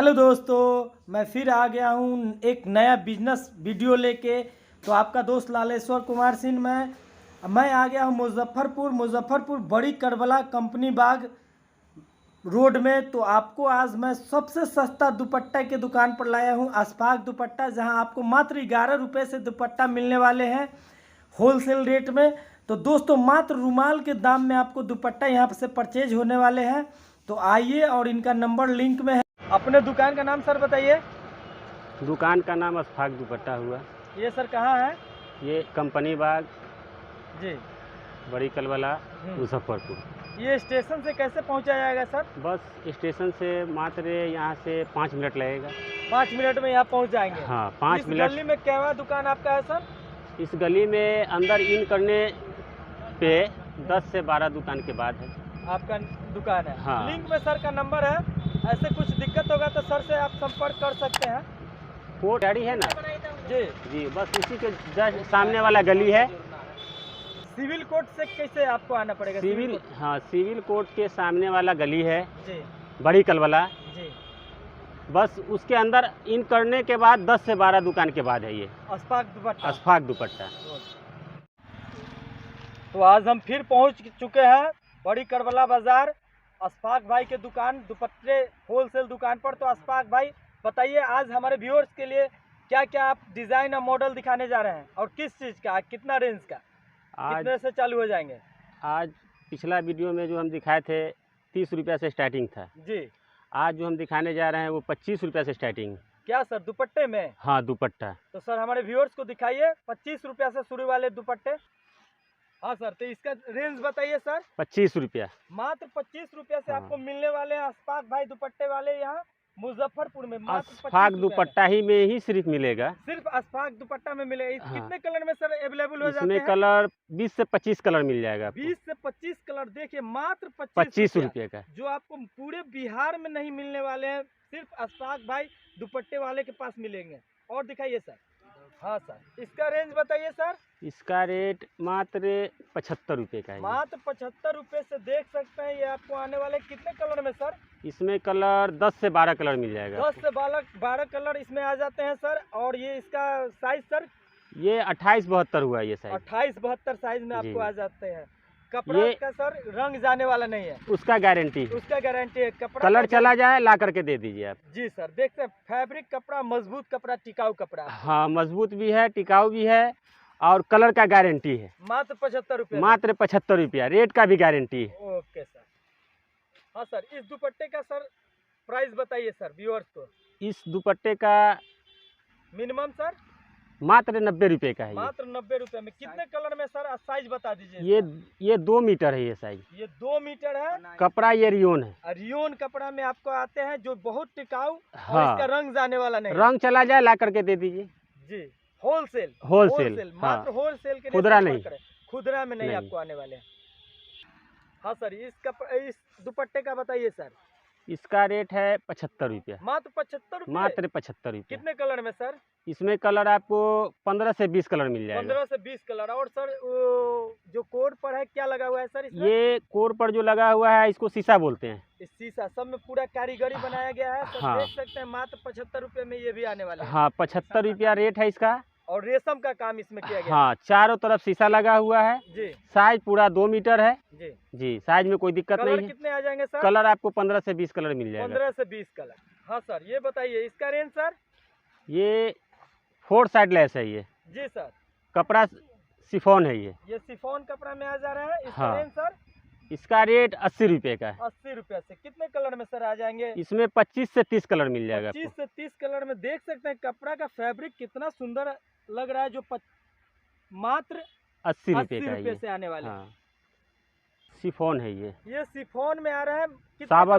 Hello दोस्तों, मैं फिर आ गया हूँ एक नया बिजनेस वीडियो लेके। तो आपका दोस्त लालेश्वर कुमार सिंह मैं आ गया हूँ मुजफ्फरपुर बड़ी करबला कंपनी बाग रोड में। तो आपको आज मैं सबसे सस्ता दुपट्टा के दुकान पर लाया हूँ, अशफाक दुपट्टा, जहां आपको मात्र 11 रुपये से दुपट्टा मिलने वाले हैं होलसेल रेट में। तो दोस्तों, मात्र रुमाल के दाम में आपको दुपट्टा यहाँ से परचेज होने वाले हैं। तो आइए, और इनका नंबर लिंक में है। अपने दुकान का नाम सर बताइए। दुकान का नाम अशफाक दुपट्टा हुआ। ये सर कहाँ है? ये कंपनी बाग जी, बड़ी कलबला मुजफ्फरपुर। ये स्टेशन से कैसे पहुँचा जाएगा सर? बस स्टेशन से मात्र यहाँ से 5 मिनट लगेगा। 5 मिनट में यहाँ पहुँच जाएंगे। हाँ, 5 मिनट। गली में क्या दुकान आपका है सर? इस गली में अंदर इन करने पे 10 से 12 दुकान के बाद है आपका दुकान है। हाँ। लिंक में सर का नंबर है। ऐसे कुछ दिक्कत होगा तो सर से आप संपर्क कर सकते हैं। कोर्ट गाड़ी है ना जी जी, बस उसी के जस्ट सामने वाला गली है। सिविल कोर्ट से कैसे आपको आना पड़ेगा? सिविल कोर्ट के सामने वाला गली है जी, बड़ी कलबला जी। बस उसके अंदर इन करने के बाद 10 से 12 दुकान के बाद है ये अशफाक दुपट्टा। अशफाक दुपट्टा। तो आज हम फिर पहुंच चुके हैं बड़ी करबला बाजार, अशफाक भाई के दुकान, दुपट्टे होलसेल दुकान पर। तो अशफाक भाई बताइए, आज हमारे व्यूअर्स के लिए क्या क्या आप डिज़ाइन और मॉडल दिखाने जा रहे हैं, और किस चीज़ का, कितना रेंज का, कितने से चालू हो जाएंगे? आज पिछला वीडियो में जो हम दिखाए थे 30 रुपये से स्टार्टिंग था जी। आज जो हम दिखाने जा रहे हैं वो 25 रुपये से स्टार्टिंग। क्या सर, दुपट्टे में? हाँ, दुपट्टा। तो सर हमारे व्यूअर्स को दिखाइए 25 रुपया से शुरू वाले दुपट्टे। हाँ सर, तो इसका रेंज बताइए सर। 25 रुपया, मात्र 25 रुपया से हाँ। आपको मिलने वाले हैं अशफाक भाई दुपट्टे वाले यहाँ मुजफ्फरपुर में। अशफाक दुपट्टा ही में ही सिर्फ मिलेगा, सिर्फ अशफाक दुपट्टा में मिलेगा। हाँ। कितने कलर में सर अवेलेबल हो जाते हैं? इसमें कलर 20 से 25 कलर मिल जाएगा आपको। 20 से 25 कलर। देखिए, मात्र 25 रुपये का, जो आपको पूरे बिहार में नहीं मिलने वाले हैं, सिर्फ अशफाक भाई दुपट्टे वाले के पास मिलेंगे। और दिखाइए सर। हाँ सर, इसका रेंज बताइए सर। इसका रेट मात्र 75 रुपये का है। मात्र 75 रुपये से देख सकते हैं ये आपको आने वाले कितने कलर में सर? इसमें कलर 10 से 12 कलर मिल जाएगा। 10 से 12 कलर इसमें आ जाते हैं सर। और ये इसका साइज सर? ये 28-72 हुआ ये साइज। 28-72 साइज में आपको आ जाते हैं। कपड़ा का सर रंग जाने वाला नहीं है, उसका गारंटी है। उसका गारंटी है। कपड़ा कलर चला जाए ला करके दे दीजिए आप। जी सर, देखते हैं फैब्रिक कपड़ा, मजबूत कपड़ा, टिकाऊ कपड़ा। हाँ, मजबूत भी है, टिकाऊ भी है, और कलर का गारंटी है। मात्र 75 रुपये। मात्र 75 रुपया, रेट का भी गारंटी है। Okay sir. हाँ सर, इस दुपट्टे का सर प्राइस बताइए सर व्यूअर्स को। इस दुपट्टे का मिनिमम सर मात्र 90 रुपये का है। मात्र 90 रुपये में। कितने कलर में सर? साइज बता दीजिए। ये 2 मीटर है ये साइज। ये 2 मीटर है। कपड़ा ये रियोन है। रियोन कपड़ा में आपको आते हैं, जो बहुत टिकाऊ। हाँ। और इसका रंग जाने वाला नहीं। रंग चला जाए ला करके दे दीजिए। जी, होलसेल। मात्र होलसेल के लिए। खुदरा नहीं, खुदरा में नहीं आपको आने वाले हैं। हाँ सर, इस दुपट्टे का बताइए सर। इसका रेट है 75 रुपया। मात्र 75 रुपये। मात्र 75 रुपया। कितने कलर में सर? इसमें कलर आपको 15 से 20 कलर मिल जाएगा। 15 से 20 कलर। और सर जो कोड पर है क्या लगा हुआ है सर इसमें? ये कोड पर जो लगा हुआ है इसको शीशा बोलते हैं। इस शीशा सब में पूरा कारीगरी बनाया गया है सर। हाँ। देख सकते हैं मात्र 75 रुपये में ये भी आने वाला है। हाँ, 75 रुपया रेट है इसका। और रेशम का काम इसमें किया गया हाँ, चारों तरफ शीशा लगा हुआ है जी। साइज पूरा 2 मीटर है जी। साइज में कोई दिक्कत नहीं है। कितने आ जाएंगे सर? कलर आपको 15 से 20 कलर मिल जाएगा। 15 से 20 कलर। हाँ सर, ये बताइए इसका रेंज सर। ये 4 साइड लेस है ये। जी सर। कपड़ा शिफॉन है ये शिफॉन कपड़ा में आ जा रहा है। इसका हाँ। Range sir? इसका रेट 80 रुपये का है। 80 रुपये से। कितने कलर में सर आ जाएंगे? इसमें 25 से 30 कलर मिल जाएगा। 25 से 30 कलर में। देख सकते हैं कपड़ा का फैब्रिक कितना सुंदर लग रहा है, जो मात्र 80 रुपये का रुपये से आने वाले। हाँ, शिफॉन है ये शिफॉन में आ रहा है। सवा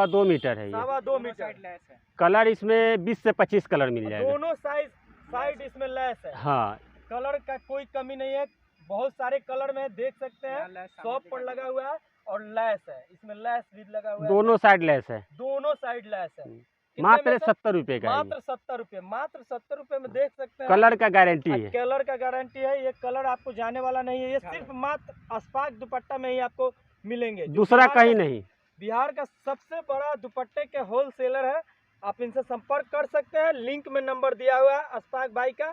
2 मीटर है ये। सवा 2 मीटर। कलर इसमें 20 से 25 कलर मिल जाएगा। दोनों साइड इसमें लैस है। हाँ, कलर का कोई कमी नहीं है, बहुत सारे कलर में देख सकते हैं। शॉप पर लगा हुआ है और लैस है, इसमें लैस भी लगा हुआ है। दोनों साइड लैस है। दोनों साइड लैस है। मात्र 70 रुपये का। मात्र 70 रुपये। मात्र 70 रुपये में देख सकते हैं। कलर का गारंटी है। कलर का गारंटी है। ये कलर आपको जाने वाला नहीं है। ये सिर्फ मात्र अशफाक दुपट्टा में ही आपको मिलेंगे, दूसरा कहीं नहीं। बिहार का सबसे बड़ा दुपट्टे के होलसेलर है आप इनसे संपर्क कर सकते हैं, लिंक में नंबर दिया हुआ है अशफाक भाई का।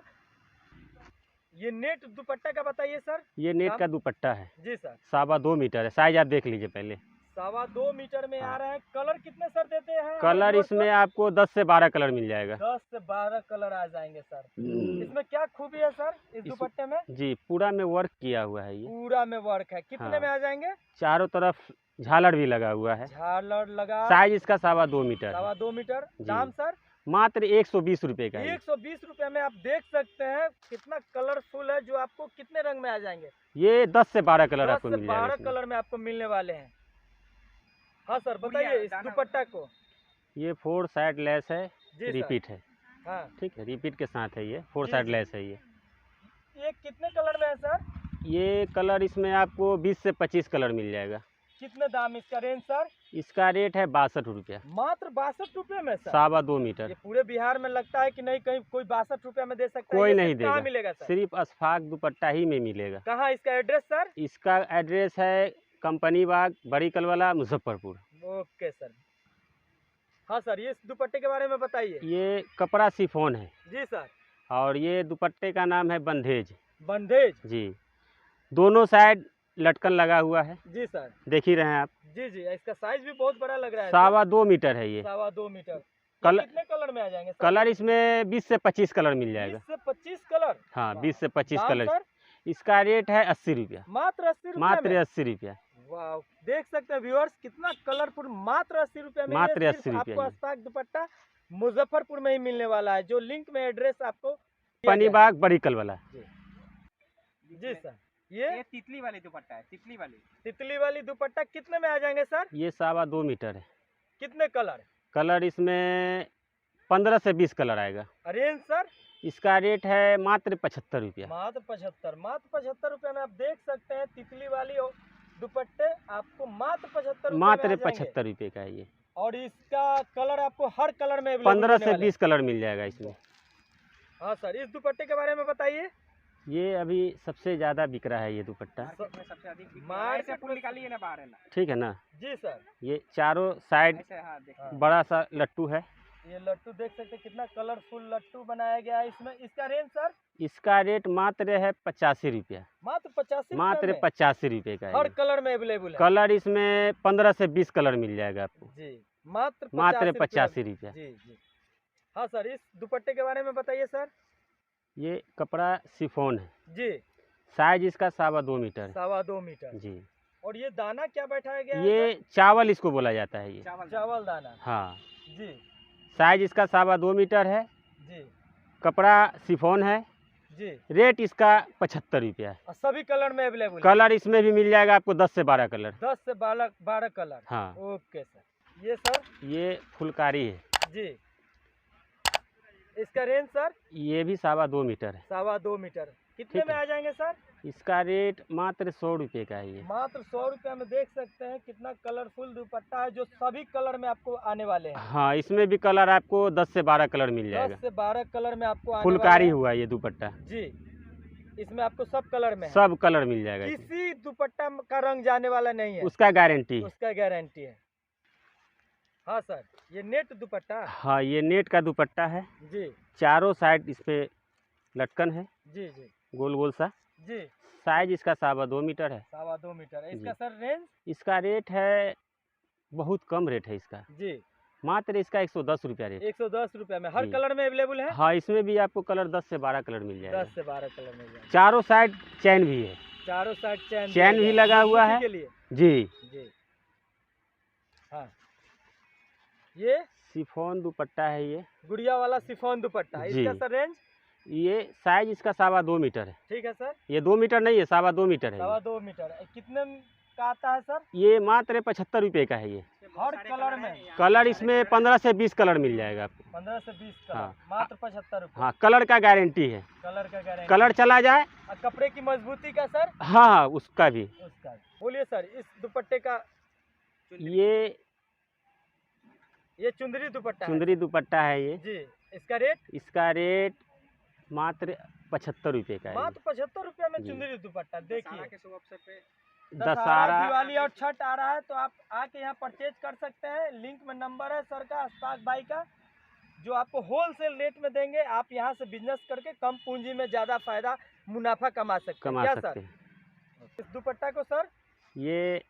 ये नेट दुपट्टा का बताइए सर। ये नेट दाम? का दुपट्टा है, जी सर। 2.25 मीटर है, साइज आप देख लीजिए पहले। 2.25 मीटर में आ हाँ। रहा है। कलर कितने सर देते हैं? कलर इसमें आपको 10 से 12 कलर मिल जाएगा। 10 से 12 कलर आ जाएंगे सर। इसमें क्या खूबी है सर इस दुपट्टे में? जी, पूरा में वर्क किया हुआ है ये। पूरा में वर्क है। कितने हाँ। में आ जाएंगे? चारों तरफ झालर भी लगा हुआ है। झालर लगा। साइज इसका 2.25 मीटर है। 2.25 मीटर। जी। दाम सर? मात्र 120 रुपए का है। 120 रुपए में आप देख सकते हैं कितना कलरफुल है, जो आपको कितने रंग में आ जाएंगे? ये 10 से 12 कलर 10 आपको से मिल जाएगा 12 इसमें। कलर में आपको मिलने वाले हैं। हाँ सर, बताइए इस दुपट्टा को। ये 4 साइड लेस है, जी सर। रिपीट है। हाँ। ठीक है, रिपीट के साथ है ये, 4 जी, साइड जी। लेस है ये। ये कितने कलर में है सर? ये कलर इसमें आपको 20 से 25 कलर मिल जाएगा। कितने दाम इसका रेंज सर? इसका रेट है 62 रुपया। मात्र 62 रुपए में सर? 2.25 मीटर। ये पूरे बिहार में लगता है कि नहीं कहीं कोई 62 रुपए में दे सकता है? कोई ये नहीं सिर्फ कहाँ देगा, मिलेगा सर? सिर्फ अशफाक दुपट्टा ही में मिलेगा। कहाँ इसका एड्रेस सर? इसका एड्रेस है company Bagh, Badi Kalwala, Muzaffarpur. Okay sir. हाँ सर, ये इस दुपट्टे के बारे में बताइए। ये कपड़ा शिफॉन है जी सर। और ये दुपट्टे का नाम है बंधेज। बंधेज। जी, दोनों साइड लटकन लगा हुआ है, जी सर। देख ही रहे हैं आप। जी जी, इसका साइज भी बहुत बड़ा लग रहा है। 2.25 मीटर है ये। 2.25 मीटर। कलर- कितने कलर में आ जाएंगे सर? कलर इसमें 20 से 25 कलर मिल 20 जाएगा। से 25 कलर। हाँ, 20 से 25 दाम कलर। सर? इसका रेट है 80 रुपया। मात्र 80 रुपए मात्र में? 80 रुपया। वाह, देख सकते हैं व्यूअर्स कितना कलरफुल। मात्र 80 रुपए में मात्र ये 80 सिर्फ रुपया आपको ये। अशफाक दुपट्टा मुजफ्फरपुर में ही मिलने वाला है, जो लिंक में एड्रेस आपको दिया कंपनी गया बाग, बड़ी कलवाला। है। जी सर। ये तितली वाली दुपट्टा है, तितली वाली। तितली वाली दुपट्टा कितने में आ जाएंगे सर? ये 2.25 मीटर है। कितने कलर? कलर इसमें 15 से 20 कलर आएगा। Range sir? इसका रेट है मात्र 75 रुपया। मात्र 75। मात्र 75 रुपए में आप देख सकते हैं तितली वाली और दुपट्टे आपको मात्र 75 मात्र 75 रुपये का है ये। और इसका कलर आपको हर कलर में 15 से 20 कलर मिल जाएगा इसमें। हाँ सर, इस दुपट्टे के बारे में बताइए। ये अभी सबसे ज़्यादा बिक रहा है ये दुपट्टा। मार्केट में सबसे अधिक बिकता है। मार्केट ऐसे फूल निकालिए ना बाहर है ना। ठीक है ना। जी सर। ये चारों साइड ऐसे हाँ देखिए। हाँ। बड़ा सा लट्टू है। ये लट्टू देख सकते हैं कितना कलरफुल लट्टू बनाया गया है इसमें। इसका रेंज सर? इसका रेट मात्र है 85 रुपया। मात्र 85 मात्र रुपए में? 85 रुपये का हर है। कलर में अवेलेबल है। कलर इसमें 15 से 20 कलर मिल जाएगा आपको। जी, मात्र मात्र 85 85 रुपया। जी जी। हाँ सर, इस दुपट्टे के बारे में बताइए सर। ये कपड़ा शिफॉन है, जी। साइज इसका 2.25 मीटर है। 2.25 मीटर। जी, और ये दाना क्या बैठाया गया है ये चावल इसको बोला जाता है ये। सर? चावल दाना। हाँ, जी साइज इसका 2.25 मीटर है। जी कपड़ा शिफॉन है। जी। रेट इसका 75 रुपया है। और सभी कलर में अवेलेबल है? कलर इसमें भी मिल जाएगा आपको 10 से 12 कलर। 10 से 12 कलर। हाँ, ओके सर। ये सर? ये फुलकारी है। जी। इसका रेंज सर? ये भी 2.25 मीटर है। 2.25 मीटर। कितने ठीक में है। आ जाएंगे सर? इसका रेट मात्र 100 रुपये का है ये। मात्र 100 रुपये में देख सकते हैं कितना कलरफुल दुपट्टा है, जो सभी कलर में आपको आने वाले हैं। हाँ, इसमें भी कलर आपको 10 से 12 कलर मिल 10 जाएगा। से 12 कलर में आपको आने फुलकारी वाले हैं। हुआ ये दुपट्टा। जी, इसमें आपको सब कलर में है। सब कलर मिल जाएगा इसमें। किसी दुपट्टा का रंग जाने वाला नहीं है, उसका गारंटी। उसका गारंटी है। हाँ सर, ये नेट दुपट्टा। हाँ, ये नेट का दुपट्टा है। जी चारों साइड इस पे लटकन है, जी जी गोल गोल सा। जी। साइज इसका 2.25 मीटर है। 2.25 मीटर है। इसका जी। Sir range? इसका रेट है, बहुत कम रेट है इसका। जी, मात्र इसका 110 रुपया रेट। 110 रुपये में हर जी। कलर में अवेलेबल है? हाँ, इसमें भी आपको कलर 10 से 12 कलर मिल जाएगा। 10 से 12 कलर मिल जाएगा। चारों साइड चैन भी है। चारों साइड चैन चैन भी लगा हुआ है। के लिए। जी, जी हाँ। ये शिफॉन दुपट्टा है ये। गुड़िया वाला शिफॉन दुपट्टा। जी। इसका सर रेंज? ये साइज इसका 2.25 मीटर है। ठीक है सर। ये 2 मीटर नहीं है, 2.25 मीटर है ये। 2.25 मीटर। कितने का आता है सर? ये मात्र 75 रुपये का है ये। हर कलर में? कलर इसमें 15 से 20 कलर मिल जाएगा आपको। 15 से 20 कलर। हाँ। मात्र 75 रुपये। हाँ, कलर का गारंटी है। कलर का गारंटी। कलर चला जाए। और कपड़े की मजबूती का सर? हाँ हाँ, उसका भी। उसका। बोलिए सर, इस दुपट्टे का। ये चुंदरी दुपट्टा है। चुंदरी दुपट्टा है ये। जी। इसका रेट? इसका रेट मात्र 75 रुपये का है ये। मात्र 75 रुपये में जी। चुंदरी दुपट्टा। देखिए, के शुभ अवसर पे दशहरा दिवाली और छठ आ रहा है, तो आप आके यहाँ परचेज कर सकते हैं। लिंक में नंबर है सर का, अशफाक भाई का। जो आपको होलसेल रेट में देंगे। आप यहाँ से बिजनेस करके कम पूंजी में ज़्यादा फायदा मुनाफा कमा सकते हैं। कमा क्या सकते सर? हैं। इस दुपट्टा को सर ये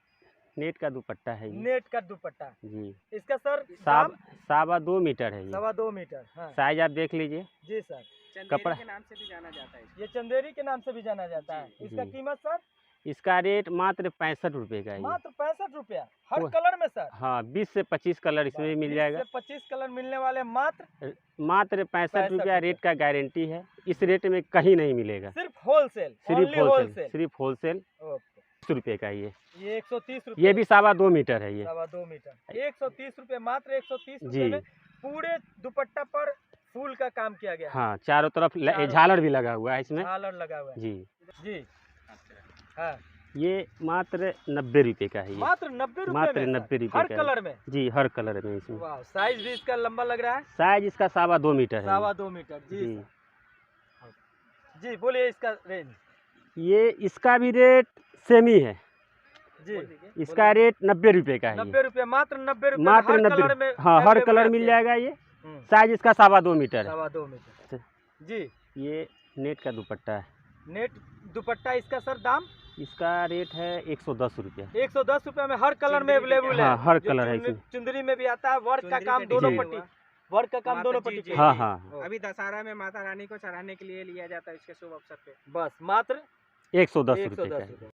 नेट का दुपट्टा है ये। नेट का दुपट्टा, जी इसका सर दाम 2.25 मीटर है ये। 2.25 मीटर। हाँ साइज आप देख लीजिए। जी सर। चंदेरी कपड़ा- के नाम से भी जाना जाता है इसको। ये चंदेरी के नाम से भी जाना जाता है। इसका जी। कीमत सर इसका रेट मात्र 65 रुपये का है ये। मात्र 65 रुपया हर वो- कलर में सर। हाँ 20 से 25 कलर इसमें भी मिल 20 जाएगा। से 25 कलर मिलने वाले मात्र मात्र 65 65 रुपया रुपया। रेट का गारंटी है। इस रेट में कहीं नहीं मिलेगा। सिर्फ होलसेल, सिर्फ ओनली होलसेल, होलसेल। सिर्फ होलसेल ओके। 100 रुपये का ये। ये 130 रुपये। ये भी 2.25 मीटर है ये। 2.25 मीटर 130 रुपये, मात्र 130 जी। रुपये में पूरे दुपट्टा पर फूल का काम किया गया है। हाँ चारों तरफ चारों- झालर भी लगा हुआ है इसमें। झालर लगा हुआ है। जी जी हाँ, ये मात्र 90 रुपये का है ये। मात्र 90 रुपये मात्र में सर? 90 रुपये हर का है। कलर में। जी हर कलर में इसमें। वाह, साइज भी इसका लंबा लग रहा है। साइज इसका 2.25 मीटर है ये। 2.25 मीटर। जी जी सर। जी बोलिए इसका रेंज। ये इसका भी रेट सेम ही है। जी इसका रेट 90 रुपये का है 90 ये। रुपये, मात्र 90 रुपये मात्र हर 90 कलर में। हाँ हर available कलर रहते मिल हैं। जाएगा ये। हम्म, साइज इसका 2.25 मीटर है। 2.25 मीटर। जी ये नेट का दुपट्टा है। नेट दुपट्टा, इसका सर दाम इसका रेट है 110 रुपया। 110 रुपये में हर कलर में चुंदरी अवेलेबल है। हाँ, हर जो कलर है चुंदरी- इसमें। चुंदरी में भी आता है, वर्क का चुंदरी काम का दोनों डिजाइन पट्टी, हुआ। वर्क का काम माता दोनों जी, पट्टी जी, चाहिए। हाँ हाँ अभी दशहरा में माता रानी को चढ़ाने के लिए लिया जाता है इसके शुभ अवसर पे। बस मात्र 110 रुपये 110 का है। रुपये।